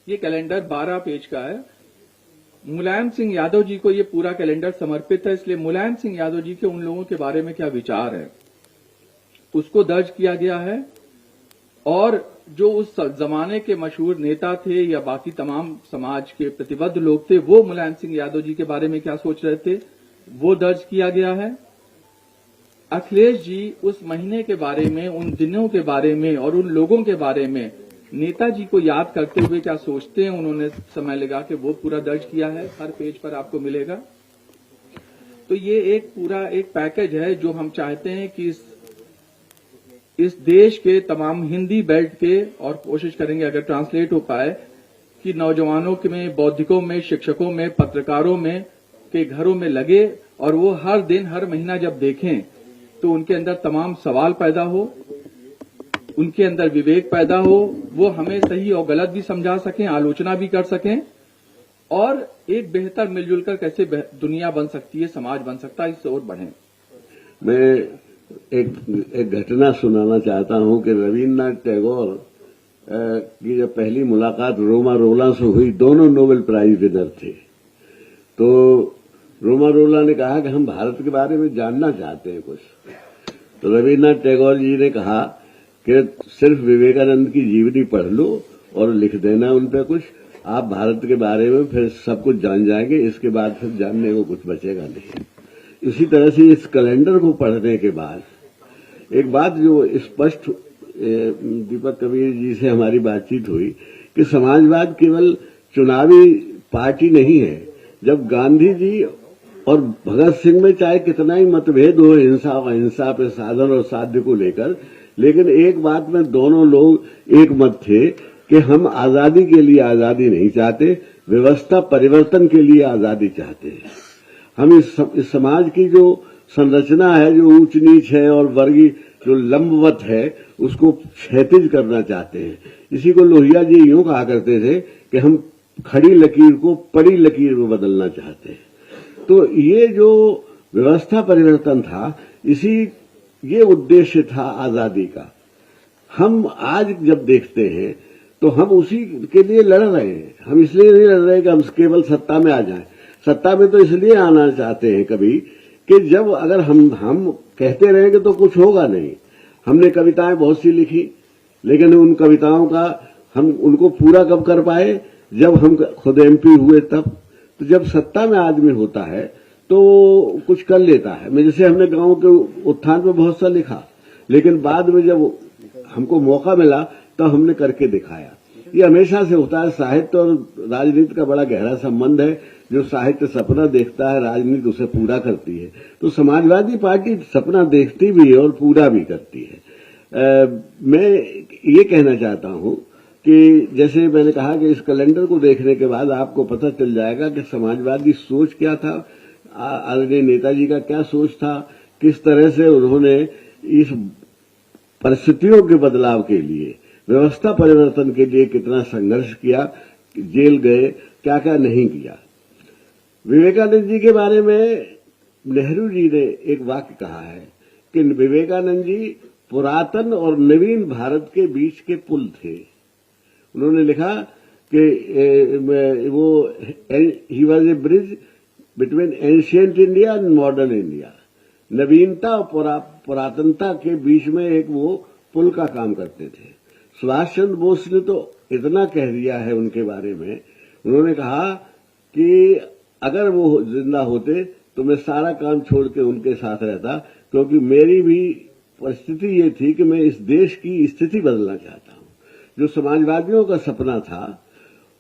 ये calendar 12 page का है। मुलायम सिंह यादव जी को ये पूरा कैलेंडर समर्पित है, इसलिए मुलायम सिंह यादव जी के उन लोगों के बारे में क्या विचार है उसको दर्ज किया गया है। और जो उस जमाने के मशहूर नेता थे या बाकी तमाम समाज के प्रतिबद्ध लोग थे, वो मुलायम सिंह यादव जी के बारे में क्या सोच रहे थे वो दर्ज किया गया है। अखिलेश जी उस महीने के बारे में, उन दिनों के बारे में और उन लोगों के बारे में नेताजी को याद करते हुए क्या सोचते हैं, उन्होंने समय लगा के वो पूरा दर्ज किया है, हर पेज पर आपको मिलेगा। तो ये एक पूरा एक पैकेज है जो हम चाहते हैं कि इस देश के तमाम हिंदी बेल्ट के, और कोशिश करेंगे अगर ट्रांसलेट हो पाए, कि नौजवानों में, बौद्धिकों में, शिक्षकों में, पत्रकारों में के घरों में लगे और वो हर दिन हर महीना जब देखें तो उनके अंदर तमाम सवाल पैदा हो, उनके अंदर विवेक पैदा हो, वो हमें सही और गलत भी समझा सकें, आलोचना भी कर सकें और एक बेहतर मिलजुल कर कैसे दुनिया बन सकती है, समाज बन सकता है, इस ओर बढ़ें। मैं एक घटना सुनाना चाहता हूं कि रविन्द्रनाथ टैगोर की जब पहली मुलाकात रोमा रोला से हुई, दोनों नोबेल प्राइज विनर थे, तो रोमा रोला ने कहा कि हम भारत के बारे में जानना चाहते हैं कुछ। तो रविन्द्रनाथ टैगोर जी ने कहा कि सिर्फ विवेकानंद की जीवनी पढ़ लो और लिख देना उन पर कुछ, आप भारत के बारे में फिर सब कुछ जान जाएंगे, इसके बाद फिर जानने को कुछ बचेगा नहीं। इसी तरह से इस कैलेंडर को पढ़ने के बाद एक बात जो स्पष्ट दीपक कबीर जी से हमारी बातचीत हुई कि समाजवाद केवल चुनावी पार्टी नहीं है। जब गांधी जी और भगत सिंह में चाहे कितना ही मतभेद हो हिंसा और अहिंसा पे, साधन और साध्य को लेकर, लेकिन एक बात में दोनों लोग एक मत थे कि हम आजादी के लिए आजादी नहीं चाहते, व्यवस्था परिवर्तन के लिए आजादी चाहते हैं। हम इस समाज की जो संरचना है, जो ऊंच नीच है और वर्गीय जो लंबवत है, उसको क्षैतिज करना चाहते हैं। इसी को लोहिया जी यूं कहा करते थे कि हम खड़ी लकीर को पड़ी लकीर में बदलना चाहते हैं। तो ये जो व्यवस्था परिवर्तन था, ये उद्देश्य था आजादी का। हम आज जब देखते हैं तो हम उसी के लिए लड़ रहे हैं। हम इसलिए नहीं लड़ रहे कि हम केवल सत्ता में आ जाएं। सत्ता में तो इसलिए आना चाहते हैं कभी कि जब अगर हम कहते रहेंगे तो कुछ होगा नहीं। हमने कविताएं बहुत सी लिखी, लेकिन उन कविताओं का हम उनको पूरा कब कर पाए, जब हम खुद एमपी हुए तब। तो जब सत्ता में आदमी होता है तो कुछ कर लेता है। जैसे हमने गांव के उत्थान में बहुत सा लिखा, लेकिन बाद में जब हमको मौका मिला तो हमने करके दिखाया। ये हमेशा से होता है। साहित्य और राजनीति का बड़ा गहरा संबंध है। जो साहित्य सपना देखता है, राजनीति उसे पूरा करती है। तो समाजवादी पार्टी सपना देखती भी है और पूरा भी करती है। मैं ये कहना चाहता हूं कि जैसे मैंने कहा कि इस कैलेंडर को देखने के बाद आपको पता चल जाएगा कि समाजवादी सोच क्या था, आदरणीय नेताजी का क्या सोच था, किस तरह से उन्होंने इस परिस्थितियों के बदलाव के लिए, व्यवस्था परिवर्तन के लिए कितना संघर्ष किया, जेल गए, क्या क्या नहीं किया। विवेकानंद जी के बारे में नेहरू जी ने एक वाक्य कहा है कि विवेकानंद जी पुरातन और नवीन भारत के बीच के पुल थे। उन्होंने लिखा कि वो he was a bridge between ancient India and modern India. नवीनता और पुरातनता के बीच में एक वो पुल का काम करते थे। सुभाष चंद्र बोस ने तो इतना कह दिया है उनके बारे में, उन्होंने कहा कि अगर वो जिंदा होते तो मैं सारा काम छोड़ के उनके साथ रहता, क्योंकि मेरी भी परिस्थिति ये थी कि मैं इस देश की स्थिति बदलना चाहता हूं। जो समाजवादियों का सपना था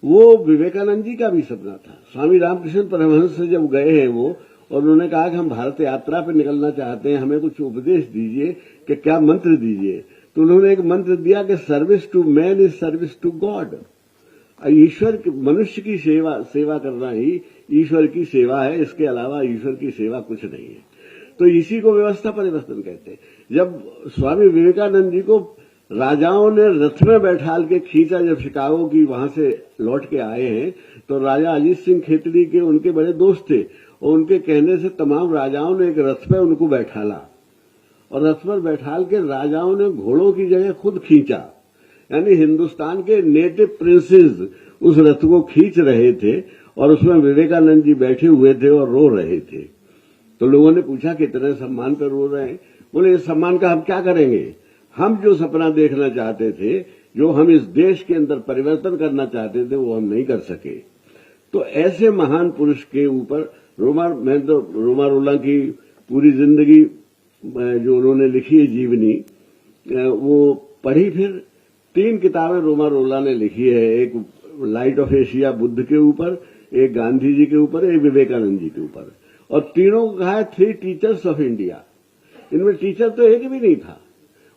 वो विवेकानंद जी का भी सपना था। स्वामी रामकृष्ण परमहंस से जब गए हैं वो, और उन्होंने कहा कि हम भारत यात्रा पर निकलना चाहते हैं, हमें कुछ उपदेश दीजिए कि क्या मंत्र दीजिए। तो उन्होंने एक मंत्र दिया कि service to man is service to God. ईश्वर, मनुष्य की सेवा करना ही ईश्वर की सेवा है, इसके अलावा ईश्वर की सेवा कुछ नहीं है। तो इसी को व्यवस्था परिवर्तन कहते हैं। जब स्वामी विवेकानंद जी को राजाओं ने रथ में बैठाल के खींचा, जब शिकागो की वहां से लौट के आए हैं, तो राजा अजीत सिंह खेतड़ी के उनके बड़े दोस्त थे, और उनके कहने से तमाम राजाओं ने एक रथ पे उनको बैठाला, और रथ पर बैठाल के राजाओं ने घोड़ों की जगह खुद खींचा। यानी हिंदुस्तान के नेटिव प्रिंसेस उस रथ को खींच रहे थे और उसमें विवेकानंद जी बैठे हुए थे और रो रहे थे। तो लोगों ने पूछा कि इतने सम्मान पर रो रहे हैं। बोले इस सम्मान का हम क्या करेंगे, हम जो सपना देखना चाहते थे, जो हम इस देश के अंदर परिवर्तन करना चाहते थे, वो हम नहीं कर सके। तो ऐसे महान पुरुष के ऊपर मैं तो रोमा की पूरी जिंदगी जो उन्होंने लिखी है जीवनी, वो पढ़ी। फिर 3 किताबें रोला ने लिखी है, एक लाइट ऑफ एशिया बुद्ध के ऊपर, एक गांधी जी के ऊपर, एक विवेकानंद जी के ऊपर, और तीनों को कहा है 3 टीचर्स ऑफ इंडिया। इनमें टीचर तो एक भी नहीं था।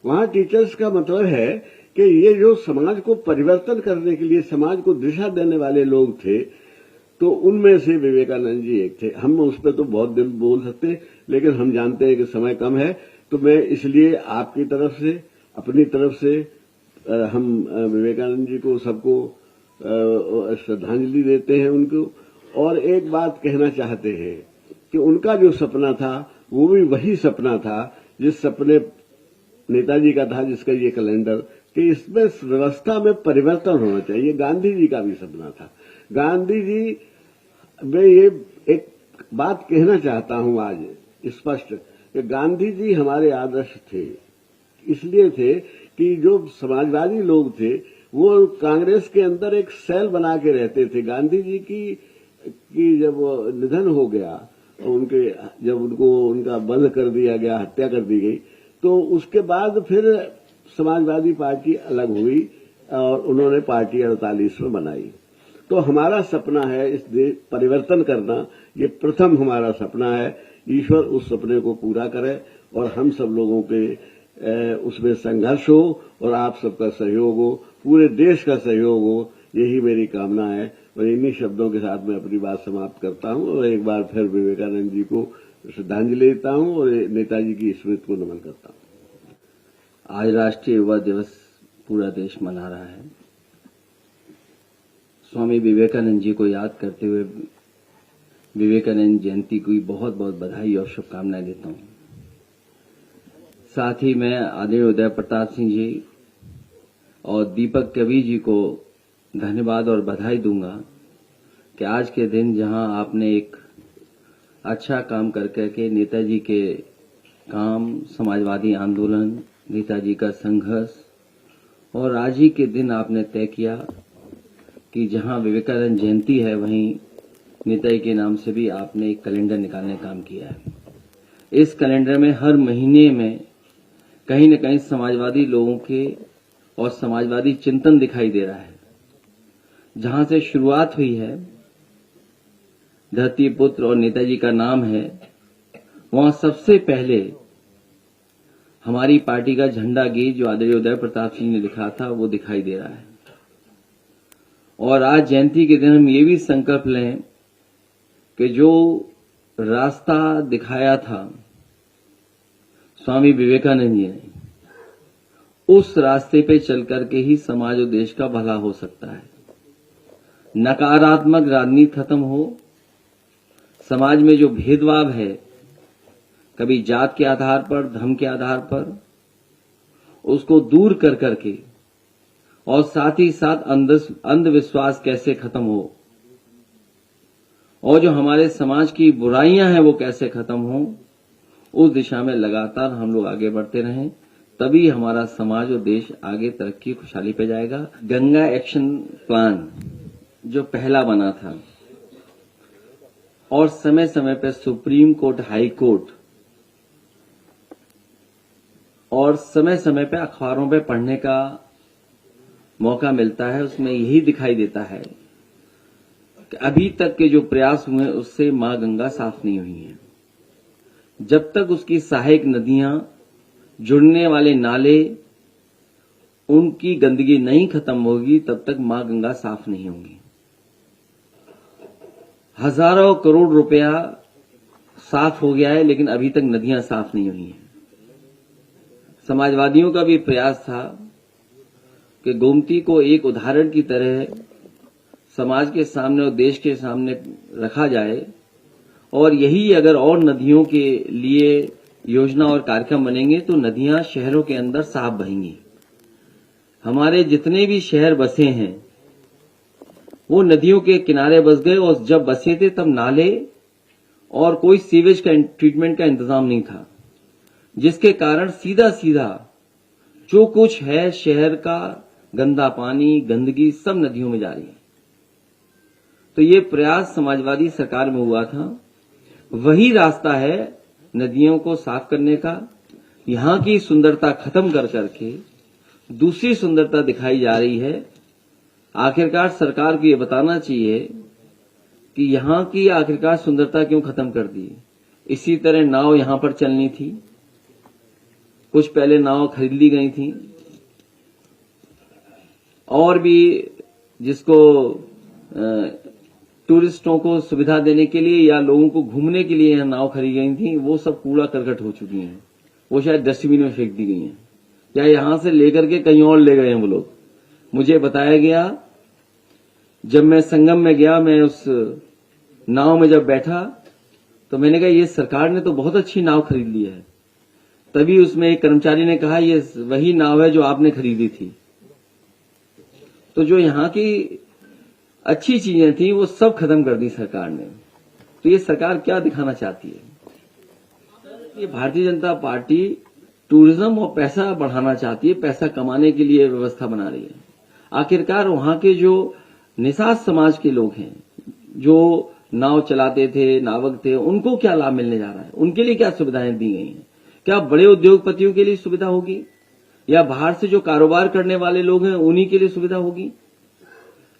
वहां टीचर्स का मतलब है कि ये जो समाज को परिवर्तन करने के लिए, समाज को दिशा देने वाले लोग थे, तो उनमें से विवेकानंद जी एक थे। हम उस पर तो बहुत दिन बोल सकते हैं, लेकिन हम जानते हैं कि समय कम है, तो मैं इसलिए आपकी तरफ से, अपनी तरफ से हम विवेकानंद जी को सबको श्रद्धांजलि देते हैं उनको। और एक बात कहना चाहते हैं कि उनका जो सपना था वो भी वही सपना था जिस सपने नेताजी का था, जिसका ये कैलेंडर, कि इसमें व्यवस्था में परिवर्तन होना चाहिए। गांधी जी का भी सपना था। गांधी जी, मैं ये एक बात कहना चाहता हूं आज स्पष्ट कि गांधी जी हमारे आदर्श थे। इसलिए थे कि जो समाजवादी लोग थे वो कांग्रेस के अंदर एक सेल बना के रहते थे। गांधी जी की जब निधन हो गया, जब उनका वध कर दिया गया, हत्या कर दी गई, तो उसके बाद फिर समाजवादी पार्टी अलग हुई और उन्होंने पार्टी 48 में बनाई। तो हमारा सपना है इस देश परिवर्तन करना, ये प्रथम हमारा सपना है। ईश्वर उस सपने को पूरा करे और हम सब लोगों के उसमें संघर्ष हो और आप सबका सहयोग हो, पूरे देश का सहयोग हो, यही मेरी कामना है। और इन्हीं शब्दों के साथ मैं अपनी बात समाप्त करता हूं और एक बार फिर विवेकानंद जी को श्रद्धांजलि देता हूं और नेताजी की स्मृति को नमन करता हूं। आज राष्ट्रीय युवा दिवस पूरा देश मना रहा है। स्वामी विवेकानंद जी को याद करते हुए विवेकानंद जयंती की बहुत बहुत बधाई और शुभकामनाएं देता हूं। साथ ही मैं आदरणीय उदय प्रताप सिंह जी और दीपक कवि जी को धन्यवाद और बधाई दूंगा कि आज के दिन जहां आपने एक अच्छा काम करके नेताजी के काम, समाजवादी आंदोलन, नेताजी का संघर्ष, और आज ही के दिन आपने तय किया कि जहां विवेकानंद जयंती है वहीं नेताजी के नाम से भी आपने एक कैलेंडर निकालने का काम किया है। इस कैलेंडर में हर महीने में कहीं न कहीं समाजवादी लोगों के और समाजवादी चिंतन दिखाई दे रहा है। जहां से शुरुआत हुई है, धरती पुत्र और नेताजी का नाम है, वहां सबसे पहले हमारी पार्टी का झंडा गीत जो आदरणीय उदय प्रताप सिंह ने लिखा था वो दिखाई दे रहा है। और आज जयंती के दिन हम ये भी संकल्प लें कि जो रास्ता दिखाया था स्वामी विवेकानंद जी ने, उस रास्ते पे चल करके ही समाज और देश का भला हो सकता है। नकारात्मक राजनीति खत्म हो, समाज में जो भेदभाव है, कभी जात के आधार पर, धर्म के आधार पर, उसको दूर कर करके, और साथ ही साथ अंधविश्वास कैसे खत्म हो, और जो हमारे समाज की बुराइयां हैं वो कैसे खत्म हो, उस दिशा में लगातार हम लोग आगे बढ़ते रहें, तभी हमारा समाज और देश आगे तरक्की खुशहाली पे जाएगा। गंगा एक्शन प्लान जो पहला बना था और समय समय पे सुप्रीम कोर्ट, हाई कोर्ट और समय समय पे अखबारों पे पढ़ने का मौका मिलता है, उसमें यही दिखाई देता है कि अभी तक के जो प्रयास हुए उससे मां गंगा साफ नहीं हुई है। जब तक उसकी सहायक नदियां, जुड़ने वाले नाले, उनकी गंदगी नहीं खत्म होगी, तब तक मां गंगा साफ नहीं होंगी। हजारों करोड़ रुपया साफ हो गया है, लेकिन अभी तक नदियां साफ नहीं हुई हैं। समाजवादियों का भी प्रयास था कि गोमती को एक उदाहरण की तरह समाज के सामने और देश के सामने रखा जाए, और यही अगर और नदियों के लिए योजना और कार्यक्रम बनेंगे तो नदियां शहरों के अंदर साफ बहेंगी। हमारे जितने भी शहर बसे हैं वो नदियों के किनारे बस गए, और जब बसे थे तब नाले और कोई सीवेज का ट्रीटमेंट का इंतजाम नहीं था, जिसके कारण सीधा सीधा जो कुछ है शहर का गंदा पानी, गंदगी सब नदियों में जा रही है। तो ये प्रयास समाजवादी सरकार में हुआ था, वही रास्ता है नदियों को साफ करने का। यहां की सुंदरता खत्म कर करके दूसरी सुंदरता दिखाई जा रही है। आखिरकार सरकार को ये बताना चाहिए कि यहां की आखिरकार सुंदरता क्यों खत्म कर दी। इसी तरह नाव यहां पर चलनी थी, कुछ पहले नाव खरीद ली गई थी, और भी जिसको टूरिस्टों को सुविधा देने के लिए या लोगों को घूमने के लिए यहां नाव खरीदी गई थी, वो सब कूड़ा करकट हो चुकी हैं। वो शायद डस्टबिन में फेंक दी गई हैं या यहां से लेकर के कहीं और ले गए हैं वो लोग। मुझे बताया गया, जब मैं संगम में गया, मैं उस नाव में जब बैठा तो मैंने कहा ये सरकार ने तो बहुत अच्छी नाव खरीद ली है। तभी उसमें एक कर्मचारी ने कहा ये वही नाव है जो आपने खरीदी थी। तो जो यहां की अच्छी चीजें थी वो सब खत्म कर दी सरकार ने। तो ये सरकार क्या दिखाना चाहती है? ये भारतीय जनता पार्टी टूरिज्म और पैसा बढ़ाना चाहती है, पैसा कमाने के लिए व्यवस्था बना रही है। आखिरकार वहां के जो निषाद समाज के लोग हैं, जो नाव चलाते थे, नावक थे, उनको क्या लाभ मिलने जा रहा है? उनके लिए क्या सुविधाएं दी गई हैं? क्या बड़े उद्योगपतियों के लिए सुविधा होगी या बाहर से जो कारोबार करने वाले लोग हैं उन्हीं के लिए सुविधा होगी?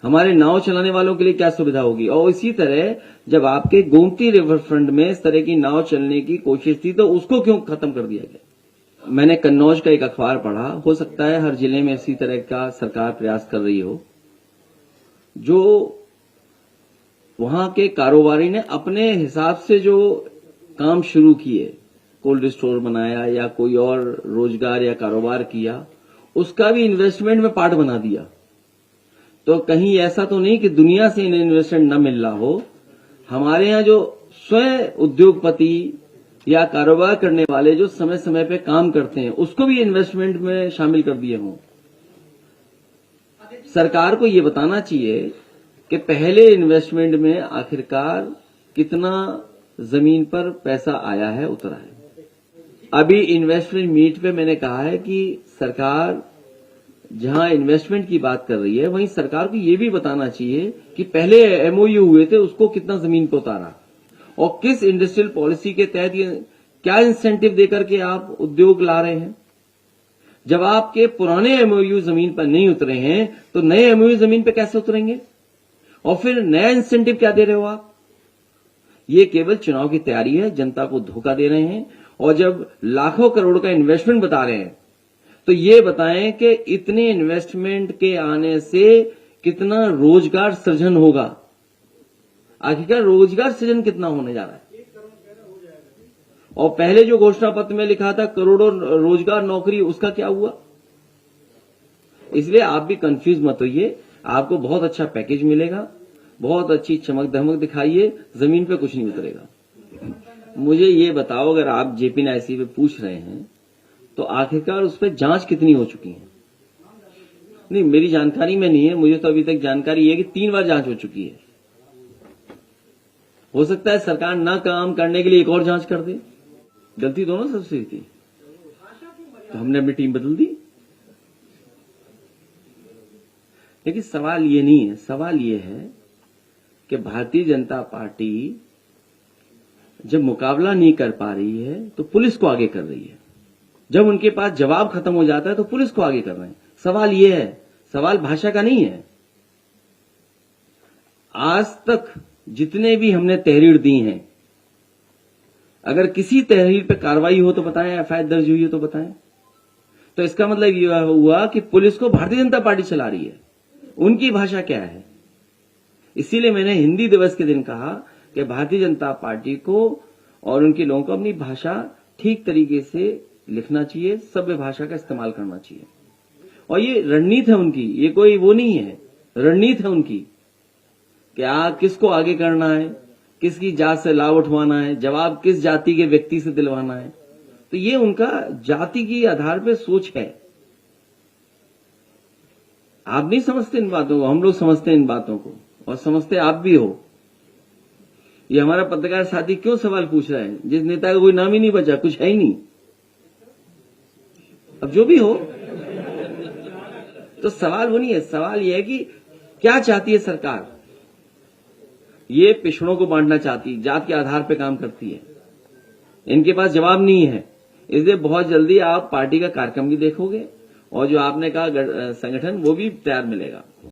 हमारे नाव चलाने वालों के लिए क्या सुविधा होगी? और इसी तरह जब आपके गोमती रिवर फ्रंट में इस तरह की नाव चलने की कोशिश थी तो उसको क्यों खत्म कर दिया गया? मैंने कन्नौज का एक अखबार पढ़ा, हो सकता है हर जिले में इसी तरह का सरकार प्रयास कर रही हो। जो वहां के कारोबारी ने अपने हिसाब से जो काम शुरू किए, कोल्ड स्टोर बनाया या कोई और रोजगार या कारोबार किया, उसका भी इन्वेस्टमेंट में पार्ट बना दिया। तो कहीं ऐसा तो नहीं कि दुनिया से इन्हें इन्वेस्टमेंट न मिल रहा हो। हमारे यहां जो स्वयं उद्योगपति या कारोबार करने वाले जो समय समय पे काम करते हैं उसको भी इन्वेस्टमेंट में शामिल कर दिए हों। सरकार को ये बताना चाहिए कि पहले इन्वेस्टमेंट में आखिरकार कितना जमीन पर पैसा आया है, उतरा है। अभी इन्वेस्टमेंट मीट पे मैंने कहा है कि सरकार जहां इन्वेस्टमेंट की बात कर रही है वहीं सरकार को ये भी बताना चाहिए कि पहले एमओयू हुए थे उसको कितना जमीन पर उतारा और किस इंडस्ट्रियल पॉलिसी के तहत क्या इंसेंटिव देकर के आप उद्योग ला रहे हैं। जब आपके पुराने एमओयू जमीन पर नहीं उतरे हैं तो नए एमओयू जमीन पर कैसे उतरेंगे? और फिर नया इंसेंटिव क्या दे रहे हो आप? ये केवल चुनाव की तैयारी है, जनता को धोखा दे रहे हैं। और जब लाखों करोड़ का इन्वेस्टमेंट बता रहे हैं तो ये बताएं कि इतने इन्वेस्टमेंट के आने से कितना रोजगार सृजन होगा। आखिरकार रोजगार सृजन कितना होने जा रहा है? और पहले जो घोषणा पत्र में लिखा था करोड़ों रोजगार नौकरी, उसका क्या हुआ? इसलिए आप भी कंफ्यूज मत होइए, आपको बहुत अच्छा पैकेज मिलेगा, बहुत अच्छी चमक धमक दिखाइए, जमीन पे कुछ नहीं उतरेगा। मुझे ये बताओ, अगर आप जेपीएनआईसी पे पूछ रहे हैं तो आखिरकार उस पर जांच कितनी हो चुकी है? नहीं, मेरी जानकारी में नहीं है, मुझे तो अभी तक जानकारी है कि 3 बार जांच हो चुकी है। हो सकता है सरकार ना काम करने के लिए एक और जांच कर दे। गलती दोनों सबसे थी, तो हमने अपनी टीम बदल दी। लेकिन सवाल ये नहीं है, सवाल ये है कि भारतीय जनता पार्टी जब मुकाबला नहीं कर पा रही है तो पुलिस को आगे कर रही है। जब उनके पास जवाब खत्म हो जाता है तो पुलिस को आगे कर रहे हैं। सवाल ये है, सवाल भाषा का नहीं है। आज तक जितने भी हमने तहरीर दी हैं, अगर किसी तहरीर पे कार्रवाई हो तो बताएं, एफआईआर दर्ज हुई हो तो बताएं। तो इसका मतलब यह हुआ कि पुलिस को भारतीय जनता पार्टी चला रही है। उनकी भाषा क्या है? इसीलिए मैंने हिंदी दिवस के दिन कहा कि भारतीय जनता पार्टी को और उनके लोगों को अपनी भाषा ठीक तरीके से लिखना चाहिए, सभ्य भाषा का इस्तेमाल करना चाहिए। और ये रणनीति है उनकी, ये कोई वो नहीं है, रणनीति है उनकी कि किसको आगे करना है, किसकी जात से लाभ उठवाना है, जवाब किस जाति के व्यक्ति से दिलवाना है। तो ये उनका जाति की आधार पर सोच है। आप नहीं समझते इन बातों को, हम लोग समझते हैं इन बातों को, और समझते आप भी हो। ये हमारा पत्रकार साथी क्यों सवाल पूछ रहा है, जिस नेता का कोई नाम ही नहीं बचा, कुछ है ही नहीं। अब जो भी हो, तो सवाल वो नहीं है, सवाल ये है कि क्या चाहती है सरकार। ये पिछड़ों को बांटना चाहती, जात के आधार पर काम करती है। इनके पास जवाब नहीं है, इसलिए बहुत जल्दी आप पार्टी का कार्यक्रम भी देखोगे, और जो आपने कहा संगठन, वो भी तैयार मिलेगा।